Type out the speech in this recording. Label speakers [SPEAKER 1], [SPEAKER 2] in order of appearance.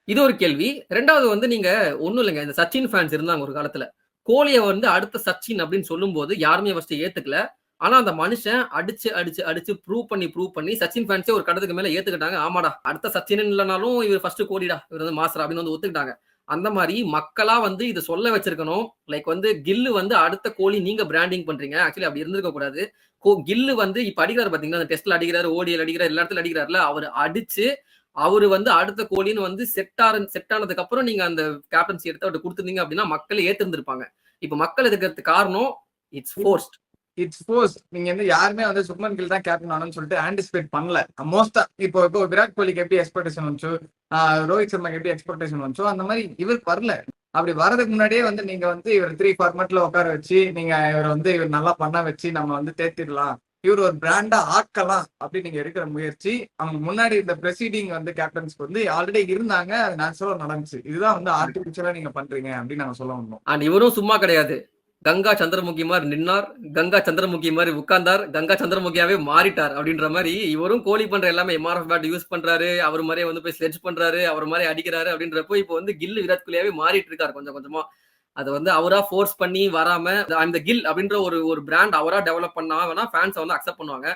[SPEAKER 1] இது ஒரு கேள்வி. 2வது வந்து நீங்க ஒண்ணும் இல்லங்க. இந்த சச்சின் ஃபேன்ஸ் இருந்தாங்க ஒரு காலத்துல. கோலிய வந்து அடுத்த சச்சின் அப்படின்னு சொல்லும்போது யாருமே ஃபர்ஸ்ட் ஏத்துக்கல. ஆனா அந்த மனுஷன் அடிச்சு ப்ரூவ் பண்ணி சச்சின் ஃபேன்ஸே ஒரு கட்டத்துக்கு மேல ஏத்துக்கிட்டாங்க. ஆமாடா, அடுத்த சச்சின் இல்லனாலும் இவர் ஃபர்ஸ்ட் கோலிடா. இவர் வந்து மாஸ்டர் அப்படின்னு வந்து ஒத்துக்கிட்டாங்க. அந்த மாரி மக்களா வந்து இத சொல்ல வச்சிருக்கணும். லைக் வந்து கில்லு வந்து அடுத்த கோலி நீங்க பிராண்டிங் பண்றீங்க. ஆக்சுவலி அப்படி இருந்திருக்க கூடாது. கில்லு வந்து இப்ப அடிக்கிறாரு பாத்தீங்களா, அந்த டெஸ்ட்ல அடிக்கிறாரு, ஓடிஐல அடிக்கிறாரு, எல்லா இடத்துலயும் அடிக்கிறாருல்ல. அவரு அடிச்சு அவரு வந்து அடுத்த கோலின்னு வந்து செட் ஆனதுக்கு அப்புறம் நீங்க அந்த கேப்டன்சி எடுத்து அவர்ட்ட குடுத்திருந்தீங்க அப்படின்னா மக்களே ஏத்திருந்திருப்பாங்க. இப்ப மக்கள் எதுக்குறதுக்கு காரணம் இட்ஸ் ஃபோர்ஸ்ட்.
[SPEAKER 2] It's forced. நீங்க வந்து யாருமே வந்து சுப்மன் கில் தான் கேப்டன் ஆகணும்னு சொல்லிட்டு ஆன்டிசிபேட் பண்ணல. மோஸ்டா இப்போ விராட் கோலிக்கு எப்படி எக்ஸ்பெக்டேஷன் வந்துச்சோ, ரோஹித் சர்மாக்கு எப்படி எக்ஸ்பெக்டேஷன் வந்துச்சோ, அந்த மாதிரி இவருக்கு வரல. அப்படி வரதுக்கு முன்னாடியே வந்து நீங்க வந்து இவர் 3 ஃபார்மேட்ல உட்கார வச்சு நீங்க இவர் நல்லா பண்ண வச்சு நம்ம வந்து தேத்திடலாம், இவர் ஒரு பிராண்டா ஆக்கலாம் அப்படின்னு நீங்க எடுக்கிற முயற்சி. அவங்க முன்னாடி இந்த பிரசீடிங் வந்து கேப்டன்ஸ்க்கு வந்து ஆல்ரெடி இருந்தாங்க, அது நேச்சுரலா நடந்துச்சு. இதுதான் வந்து ஆர்டிபிஷியலா நீங்க பண்றீங்க அப்படின்னு நாங்க சொல்ல வந்தோம்.
[SPEAKER 1] அண்ட் இவரும் சும்மா கிடையாது. கங்கா சந்திரமுகி மாதிரி நின்னார், கங்கா சந்திரமுகி மாதிரி உட்கார்ந்தார், கங்கா சந்திரமுகியாவே மாறிட்டார் அப்படின்ற மாதிரி இவரும் கோலி பண்ற எல்லாமே எம்ஆர்எஃப் பேட் யூஸ் பண்றாரு, அவர் மாதிரியே வந்து போய் ஸ்லெட்ஜ் பண்றாரு, அவர் மாதிரி அடிக்கிறாரு அப்படின்றப்போ இப்போ வந்து கில் விராட் கோலியாவே மாறிட்டு இருக்காரு கொஞ்சம் கொஞ்சமா. அதை வந்து அவரா ஃபோர்ஸ் பண்ணி வராம அந்த கில் அப்படின்ற ஒரு பிராண்ட் அவரா டெவலப் பண்ணா வேணா ஃபேன்ஸ் வந்து அக்செப்ட் பண்ணுவாங்க.